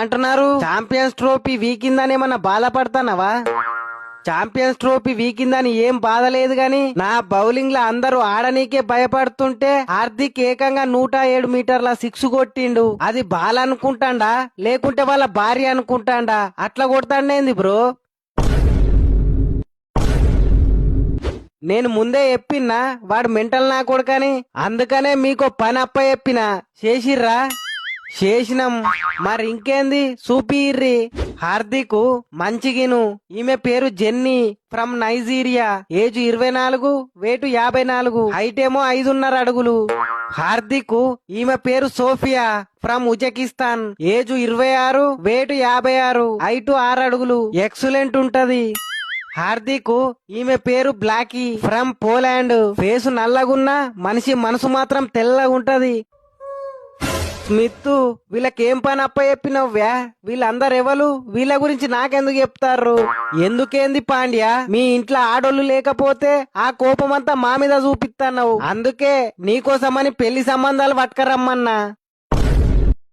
అంటున్నారు. Champions trophy వీకిందని ఏమన్నా బాధపడతానవా? Champions trophy వీకిందని ఏం బాధ లేదు గాని నా బౌలింగ్ లో అందరూ ఆడనీకే భయపడుతుంటే హార్దిక్ ఏకంగా 107 మీటర్ల 6 కొట్టిండు. అది బాల్ అనుకుంటాండా లేకుంటే వాళ్ళ భార్య అనుకుంటాండా? అట్లా కొడతాండేంది బ్రో? నేను ముందే చెప్పిన్నా వాడు మెంటల్ నా కొడుకని. అందుకనే మీకు పని అప్ప చెప్పిన. చేసిర్రా? చేసినాం. మరి ఇంకేంది చూపిర్రి. హార్దిక్ మంచిగిను. ఈమె పేరు Jenny, from Nigeria. Age 24, weight 54, height ఏమో 5.5 అడుగులు. హార్దిక్ ఈమె పేరు Sophia, from Uzbekistan. Age 26, weight 56, height 6 అడుగులు. ఎక్సలెంట్ ఉంటది. హార్దిక్ ఈమె పేరు బ్లాకీ, ఫ్రమ్ పోలాండ్. ఫేసు నల్లగున్నా మనిషి మనసు మాత్రం తెల్లగుంటది. స్మిత్ వీళ్ళకేం పని అప్ప చెప్పినవ్వా? వీళ్ళందరు ఎవరు? వీళ్ళ గురించి నాకెందుకు చెప్తారు? ఎందుకేంది పాండ్యా, మీ ఇంట్లో ఆడోళ్ళు లేకపోతే ఆ కోపమంతా మా మీద చూపిస్తున్నావు. అందుకే నీకోసమని పెళ్లి సంబంధాలు పట్టుకరమ్మన్నా.